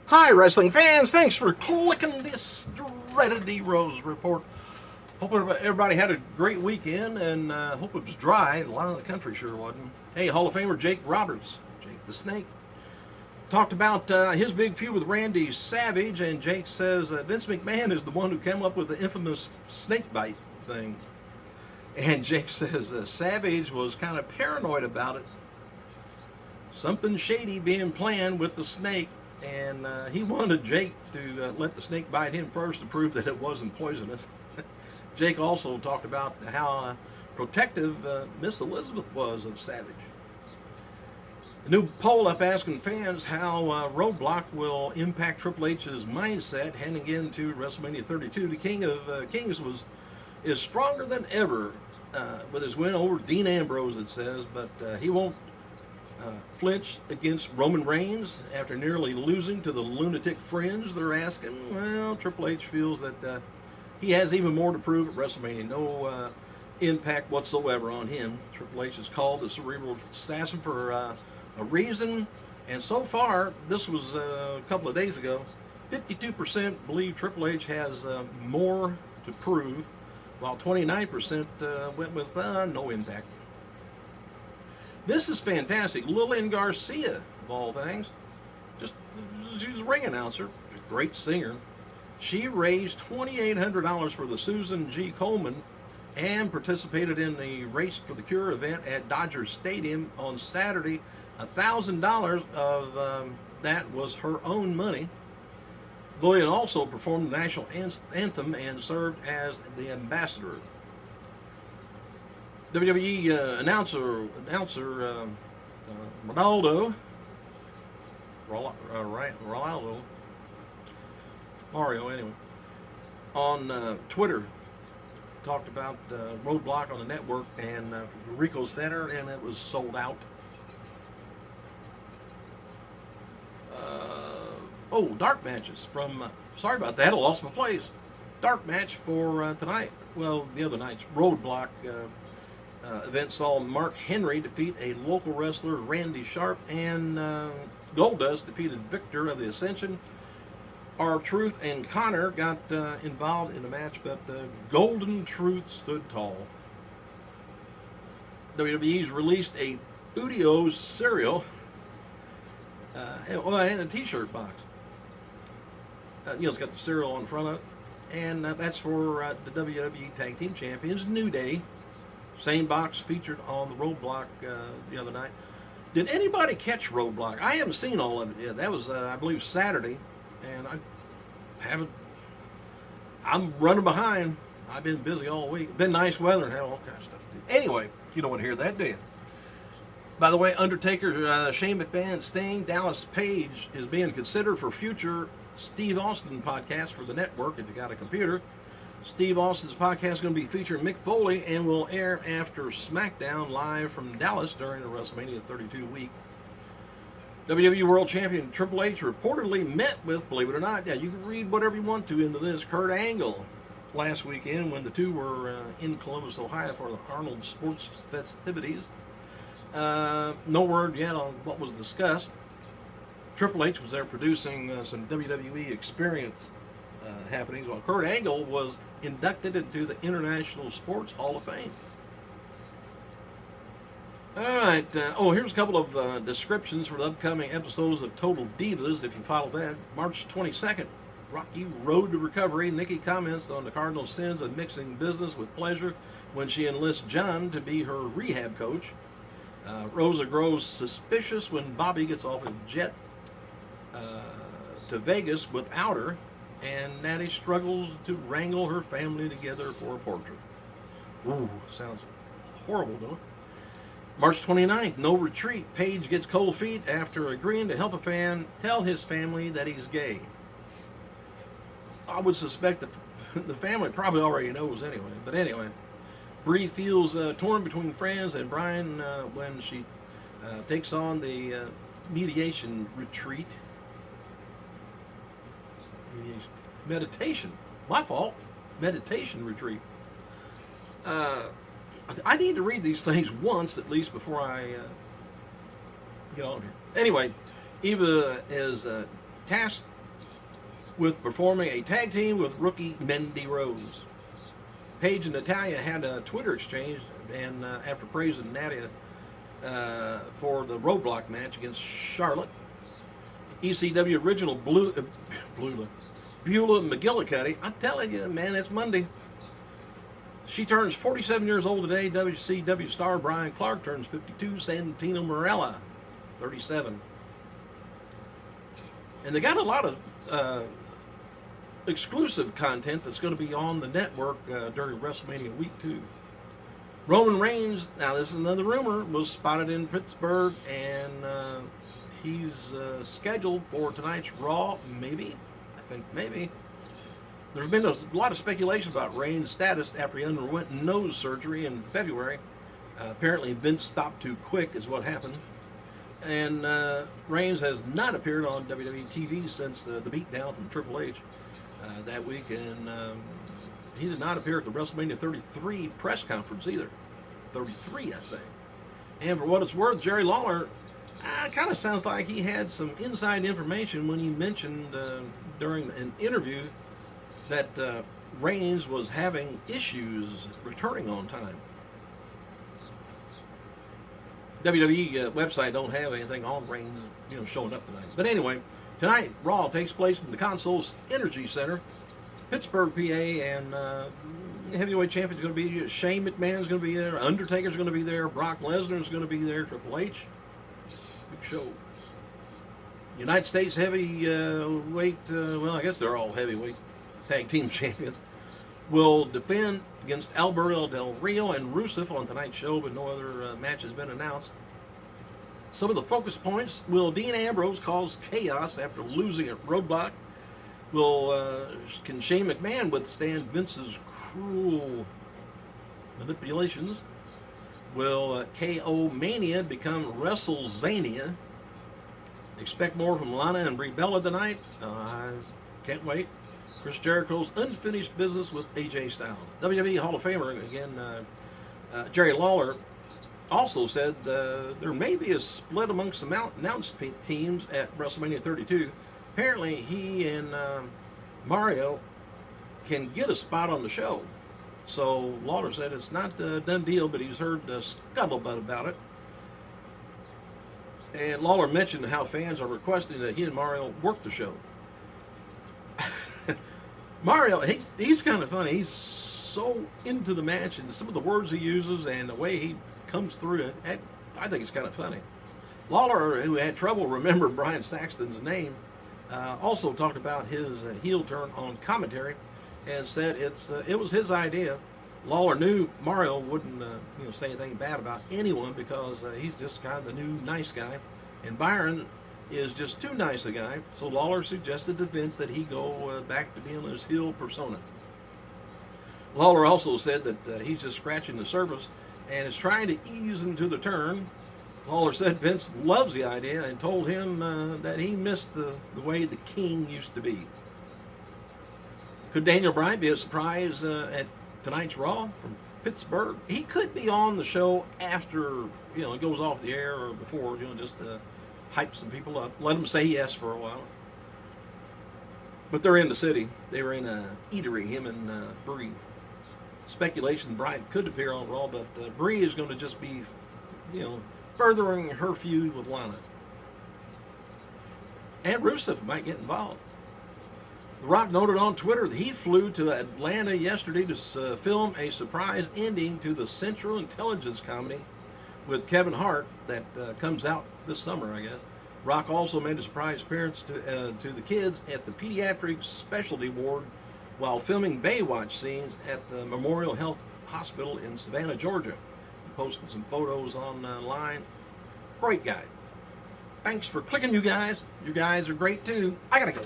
Hi, wrestling fans. Thanks for clicking this dreaded D-Rose report. Hope everybody had a great weekend and hope it was dry. A lot of the country sure wasn't. Hey, Hall of Famer Jake Roberts, Jake the Snake, talked about his big feud with Randy Savage, and Jake says Vince McMahon is the one who came up with the infamous snake bite thing. And Jake says Savage was kind of paranoid about it. Something shady being planned with the snake, and he wanted Jake to let the snake bite him first to prove that it wasn't poisonous. Jake also talked about how protective Miss Elizabeth was of Savage. A new poll up asking fans how Roadblock will impact Triple H's mindset heading into WrestleMania 32. The King of Kings is stronger than ever with his win over Dean Ambrose, it says, but he won't flinch against Roman Reigns after nearly losing to the Lunatic Fringe. They're asking. Well, Triple H feels that he has even more to prove at WrestleMania. No impact whatsoever on him. Triple H is called the Cerebral Assassin for a reason, and so far, this was a couple of days ago, 52% believe Triple H has more to prove, while 29% went with no impact. This is fantastic. Lillian Garcia, of all things, she's a ring announcer, a great singer. She raised $2,800 for the Susan G. Komen and participated in the Race for the Cure event at Dodger Stadium on Saturday. $1,000 of that was her own money. Lillian also performed the national anthem and served as the ambassador. WWE announcer Ronaldo, Mario anyway, on Twitter talked about Roadblock on the network and Rico Center, and it was sold out. Dark matches from, sorry about that, I lost my place. Dark match for tonight. Well, the other night's Roadblock event saw Mark Henry defeat a local wrestler, Randy Sharp, and Goldust defeated Victor of the Ascension. R-Truth and Connor got involved in the match, but Golden Truth stood tall. WWE's released a Udio's cereal and a t-shirt box. It's got the cereal on the front of it, and that's for the WWE Tag Team Champions, New Day. Same box featured on the Roadblock the other night. Did anybody catch Roadblock? I haven't seen all of it yet. That was, I believe, Saturday, and I'm running behind. I've been busy all week. Been nice weather and had all kinds of stuff to do. Anyway, you don't want to hear that, do you? By the way, Undertaker, Shane McMahon, Sting, Dallas Page is being considered for future Steve Austin podcast for the network if you got a computer. Steve Austin's podcast is going to be featuring Mick Foley and will air after SmackDown live from Dallas during the WrestleMania 32 week. WWE World Champion Triple H reportedly met with, believe it or not, you can read whatever you want to into this, Kurt Angle last weekend when the two were in Columbus, Ohio for the Arnold Sports festivities. No word yet on what was discussed. Triple H was there producing some WWE experience happenings, while Kurt Angle was inducted into the International Sports Hall of Fame. All right. Here's a couple of descriptions for the upcoming episodes of Total Divas, if you follow that. March 22nd, Rocky Road to Recovery. Nikki comments on the cardinal sins of mixing business with pleasure when she enlists John to be her rehab coach. Rosa grows suspicious when Bobby gets off a jet to Vegas without her, and Natty struggles to wrangle her family together for a portrait. Ooh, sounds horrible, don't it? March 29th, No Retreat. Paige gets cold feet after agreeing to help a fan tell his family that he's gay. I would suspect the family probably already knows anyway. But anyway, Bree feels torn between friends and Brian when she takes on the meditation retreat. Meditation. My fault. Meditation retreat. I need to read these things once at least before I get on here. Anyway, Eva is tasked with performing a tag team with rookie Mandy Rose. Paige and Natalya had a Twitter exchange, and after praising Nadia for the roadblock match against Charlotte, ECW original Beulah McGillicuddy, I'm telling you, man, it's Monday. She turns 47 years old today. WCW star Brian Clark turns 52. Santino Marella, 37. And they got a lot of exclusive content that's going to be on the network during WrestleMania week 2. Roman Reigns, now this is another rumor, was spotted in Pittsburgh, and he's scheduled for tonight's Raw, maybe. I think maybe. There's been a lot of speculation about Reigns' status after he underwent nose surgery in February. Apparently Vince stopped too quick is what happened. And Reigns has not appeared on WWE TV since the beatdown from Triple H that week. And he did not appear at the WrestleMania 33 press conference either. 33, I say. And for what it's worth, Jerry Lawler kind of sounds like he had some inside information when he mentioned during an interview that Reigns was having issues returning on time. WWE website don't have anything on Reigns, showing up tonight. But anyway, tonight Raw takes place in the Console's Energy Center, Pittsburgh, PA, and heavyweight champion's going to be Shane McMahon's going to be there, Undertaker's going to be there, Brock Lesnar's going to be there, Triple H. Big show. United States heavyweight, well, I guess they're all heavyweight tag team champions, will defend against Alberto Del Rio and Rusev on tonight's show, but no other match has been announced. Some of the focus points: will Dean Ambrose cause chaos after losing at Roadblock? Can Shane McMahon withstand Vince's cruel manipulations? Will KO Mania become WrestleZania? Expect more from Lana and Brie Bella tonight. I can't wait. Chris Jericho's unfinished business with AJ Styles. WWE Hall of Famer, again, Jerry Lawler, also said there may be a split amongst the announced teams at WrestleMania 32. Apparently, he and Mario can get a spot on the show. So Lawler said it's not a done deal, but he's heard scuttlebutt about it. And Lawler mentioned how fans are requesting that he and Mario work the show. Mario, he's kind of funny. He's so into the match and some of the words he uses and the way he comes through it. I think it's kind of funny. Lawler, who had trouble remembering Brian Saxton's name, also talked about his heel turn on commentary and said it was his idea. Lawler knew Mario wouldn't say anything bad about anyone because he's just kind of the new nice guy, and Byron is just too nice a guy. So Lawler suggested to Vince that he go back to being his heel persona. Lawler also said that he's just scratching the surface and is trying to ease into the turn. Lawler said Vince loves the idea and told him that he missed the way the King used to be. Could Daniel Bryan be a surprise at tonight's Raw from Pittsburgh? He could be on the show after it goes off the air or before, just hype some people up. Let them say yes for a while. But they're in the city. They were in a eatery, him and Brie. Speculation Bryan could appear on Raw, but Brie is going to just be, furthering her feud with Lana. And Rusev might get involved. The Rock noted on Twitter that he flew to Atlanta yesterday to film a surprise ending to the Central Intelligence comedy with Kevin Hart that comes out this summer, I guess. Rock also made a surprise appearance to the kids at the Pediatric Specialty Ward while filming Baywatch scenes at the Memorial Health Hospital in Savannah, Georgia. He posted some photos online. Great guy. Thanks for clicking, you guys. You guys are great too. I gotta go.